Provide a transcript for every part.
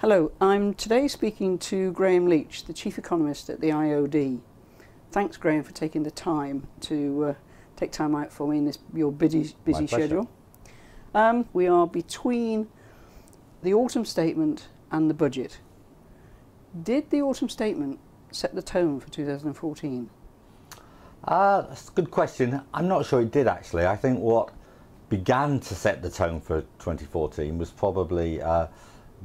Hello, I'm today speaking to Greame Leach, the Chief Economist at the IOD. Thanks, Graham, for taking the time to take time out for me in this your busy schedule. We are between the autumn statement and the budget. Did the autumn statement set the tone for 2014? That's a good question. I'm not sure it did, actually. I think what began to set the tone for 2014 was probably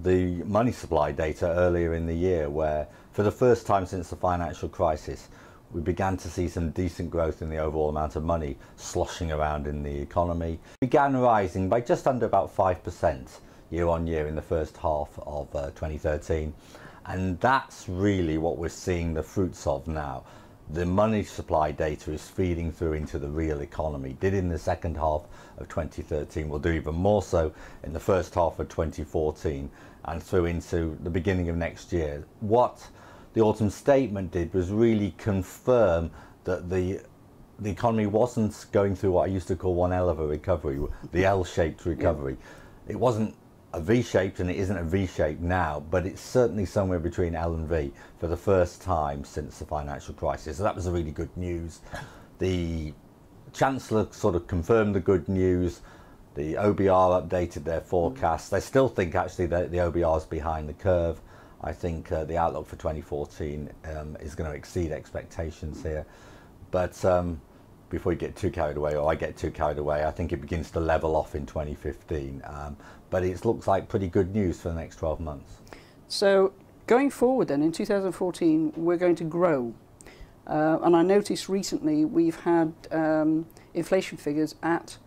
the money supply data earlier in the year, where for the first time since the financial crisis we began to see some decent growth in the overall amount of money sloshing around in the economy. It began rising by just under about 5% year on year in the first half of 2013, and that's really what we're seeing the fruits of now. The money supply data is feeding through into the real economy. Did in the second half of 2013, will do even more so in the first half of 2014 and through into the beginning of next year. What the autumn statement did was really confirm that the economy wasn't going through what I used to call one hell of a recovery, the L-shaped recovery. It wasn't a V-shaped, and it isn't a V-shape now, but it's certainly somewhere between L and V for the first time since the financial crisis. So that was a really good news. The Chancellor sort of confirmed the good news. The OBR updated their forecasts. They still think actually that the OBR is behind the curve. I think the outlook for 2014 is going to exceed expectations here. But before you get too carried away, or I get too carried away, I think it begins to level off in 2015. But it looks like pretty good news for the next 12 months. So going forward then, in 2014, we're going to grow. And I noticed recently we've had inflation figures at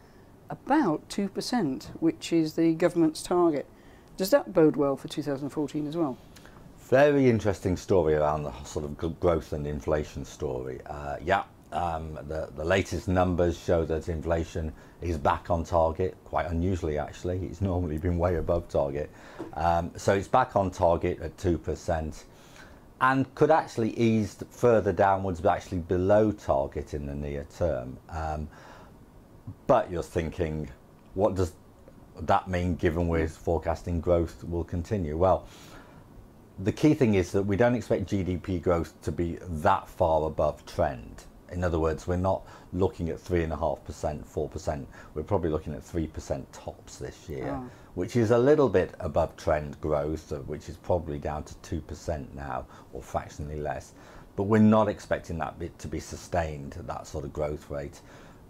about 2%, which is the government's target. Does that bode well for 2014 as well? Very interesting story around the sort of growth and inflation story. The latest numbers show that inflation is back on target, quite unusually actually. It's normally been way above target. So it's back on target at 2% and could actually ease further downwards, but actually below target in the near term. But you're thinking, what does that mean given we're forecasting growth will continue? Well, the key thing is that we don't expect GDP growth to be that far above trend. In other words, we're not looking at 3.5%, 4%. We're probably looking at 3% tops this year, which is a little bit above trend growth, which is probably down to 2% now, or fractionally less. But we're not expecting that bit to be sustained, that sort of growth rate.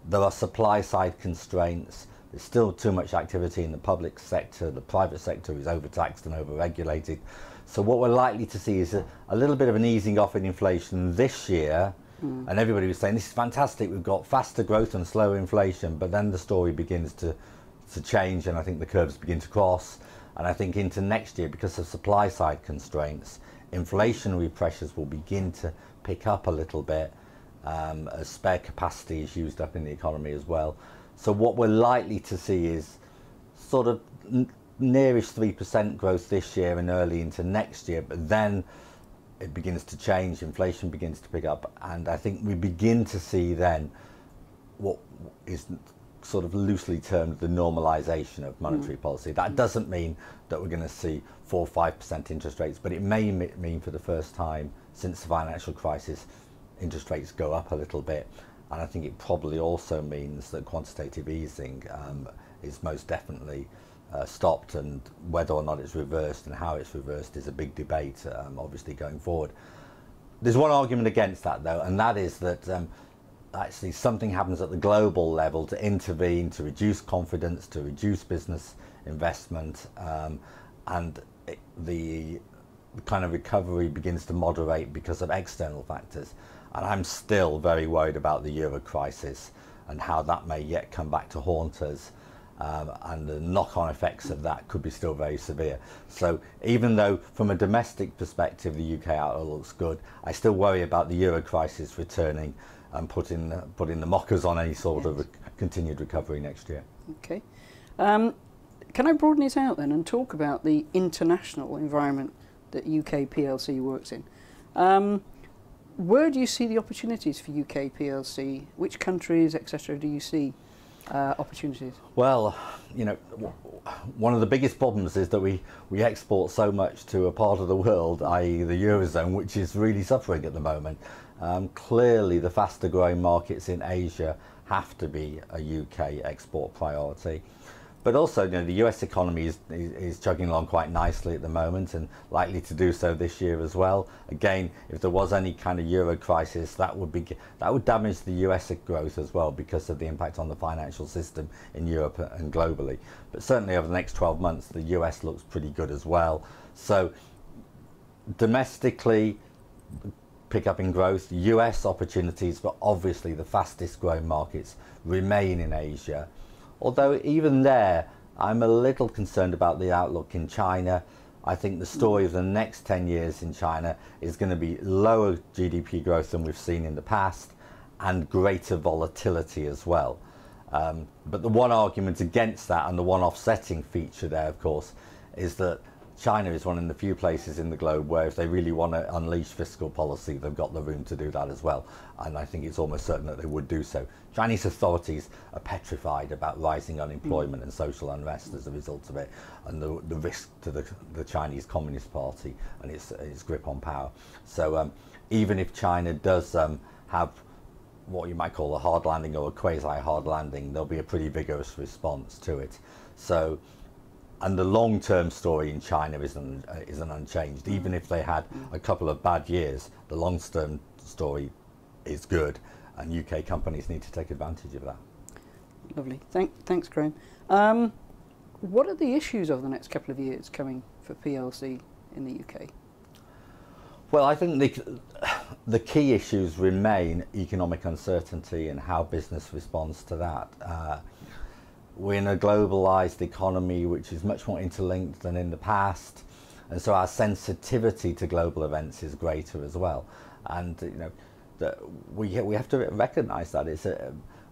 There are supply side constraints. There's still too much activity in the public sector. The private sector is overtaxed and overregulated. So what we're likely to see is a little bit of an easing off in inflation this year. And everybody was saying, this is fantastic, we've got faster growth and slower inflation, but then the story begins to change, and I think the curves begin to cross. And I think into next year, because of supply side constraints, inflationary pressures will begin to pick up a little bit as spare capacity is used up in the economy as well. So what we're likely to see is sort of nearish 3% growth this year and early into next year, but then it begins to change, inflation begins to pick up, and I think we begin to see then what is sort of loosely termed the normalization of monetary policy. That doesn't mean that we're going to see 4 or 5% interest rates, but it may mean for the first time since the financial crisis interest rates go up a little bit. And I think it probably also means that quantitative easing is most definitely stopped, and whether or not it's reversed and how it's reversed is a big debate, obviously, going forward. There's one argument against that, though, and that is that actually something happens at the global level to intervene, to reduce confidence, to reduce business investment, and the kind of recovery begins to moderate because of external factors. And I'm still very worried about the euro crisis and how that may yet come back to haunt us. And the knock-on effects of that could be still very severe. So even though from a domestic perspective the UK outlook looks good, I still worry about the euro crisis returning and putting the mockers on any sort of continued recovery next year. Okay. Can I broaden it out then and talk about the international environment that UK PLC works in? Where do you see the opportunities for UK PLC? Which countries, etc., do you see? opportunities? Well, you know, one of the biggest problems is that we export so much to a part of the world, i.e. the Eurozone, which is really suffering at the moment. Clearly, the faster growing markets in Asia have to be a UK export priority. But also, you know, the US economy is chugging along quite nicely at the moment and likely to do so this year as well. Again, if there was any kind of Euro crisis, that would damage the US growth as well because of the impact on the financial system in Europe and globally. But certainly over the next 12 months, the US looks pretty good as well. So domestically, pick up in growth, US opportunities, but obviously the fastest growing markets remain in Asia. Although even there, I'm a little concerned about the outlook in China. I think the story of the next 10 years in China is going to be lower GDP growth than we've seen in the past and greater volatility as well. But the one argument against that and the one offsetting feature there, of course, is that China is one of the few places in the globe where if they really want to unleash fiscal policy, they've got the room to do that as well. And I think it's almost certain that they would do so. Chinese authorities are petrified about rising unemployment and social unrest as a result of it, and the risk to the Chinese Communist Party and its grip on power. So even if China does have what you might call a hard landing or a quasi-hard landing, there'll be a pretty vigorous response to it. So. And the long-term story in China isn't unchanged. Even if they had a couple of bad years, the long-term story is good, and UK companies need to take advantage of that. Lovely. Thanks, Graeme. What are the issues over the next couple of years coming for PLC in the UK? Well, I think the key issues remain economic uncertainty and how business responds to that. We're in a globalised economy which is much more interlinked than in the past, and so our sensitivity to global events is greater as well. And you know, we have to recognise that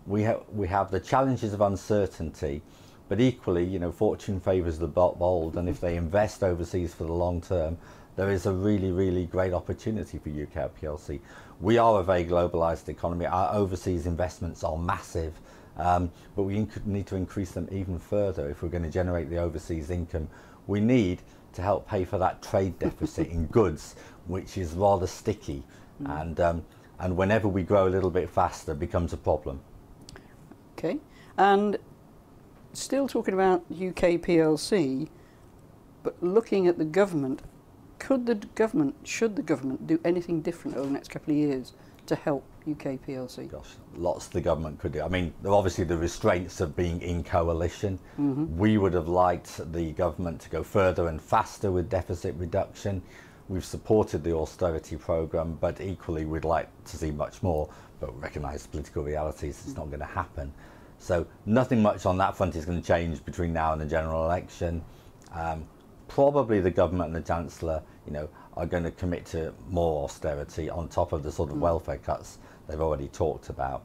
we have the challenges of uncertainty, but equally, you know, fortune favours the bold, and if they invest overseas for the long term, there is a really great opportunity for UK PLC. We are a very globalised economy. Our overseas investments are massive. But we need to increase them even further if we're going to generate the overseas income. We need to help pay for that trade deficit in goods, which is rather sticky, and whenever we grow a little bit faster, becomes a problem. Okay, and still talking about UK PLC, but looking at the government, should the government do anything different over the next couple of years to help UK PLC? Gosh, lots the government could do. I mean, obviously the restraints of being in coalition. We would have liked the government to go further and faster with deficit reduction. We've supported the austerity programme, but equally we'd like to see much more, but recognise political realities, it's not going to happen. So nothing much on that front is going to change between now and the general election. Probably the government and the Chancellor, you know, are going to commit to more austerity on top of the sort of welfare cuts they've already talked about,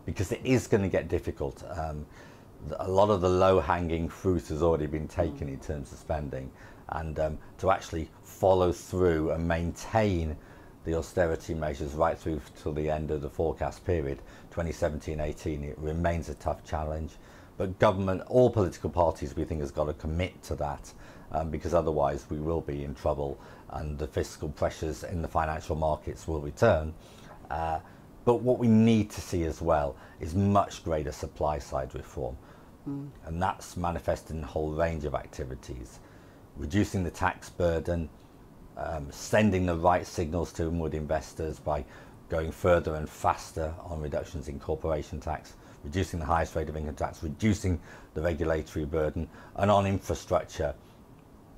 because it is going to get difficult. A lot of the low-hanging fruit has already been taken in terms of spending, and to actually follow through and maintain the austerity measures right through till the end of the forecast period, 2017-18, it remains a tough challenge. But government, all political parties, we think, has got to commit to that, because otherwise we will be in trouble and the fiscal pressures in the financial markets will return. But what we need to see as well is much greater supply side reform. And that's manifested in a whole range of activities. Reducing the tax burden, sending the right signals to inward investors by going further and faster on reductions in corporation tax, reducing the highest rate of income tax, reducing the regulatory burden, and on infrastructure,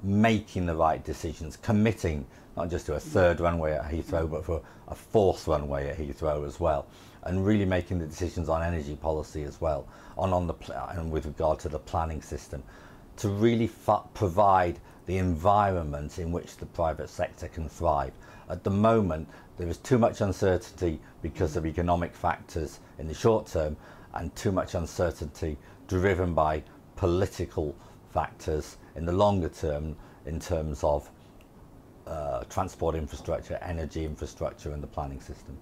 making the right decisions, committing not just to a third runway at Heathrow, but for a fourth runway at Heathrow as well, and really making the decisions on energy policy as well, and with regard to the planning system, to really provide the environment in which the private sector can thrive. At the moment, there is too much uncertainty because of economic factors in the short term, and too much uncertainty driven by political factors in the longer term in terms of transport infrastructure, energy infrastructure and the planning system.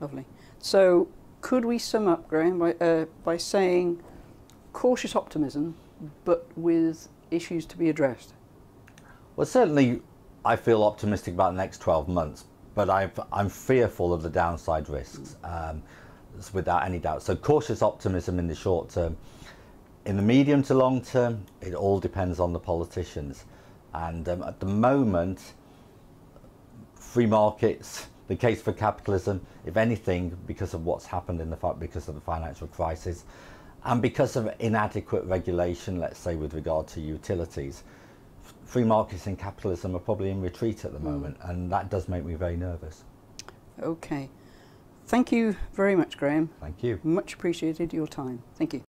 Lovely. So Could we sum up, Graham, by saying cautious optimism, but with issues to be addressed? Well, certainly I feel optimistic about the next 12 months, but I'm fearful of the downside risks, without any doubt. So cautious optimism in the short term. In the medium to long term, it all depends on the politicians. And at the moment, free markets, the case for capitalism, if anything, because of what's happened because of the financial crisis, and because of inadequate regulation, let's say with regard to utilities, free markets and capitalism are probably in retreat at the moment, and that does make me very nervous. Okay. Thank you very much, Graham. Thank you. Much appreciated your time. Thank you.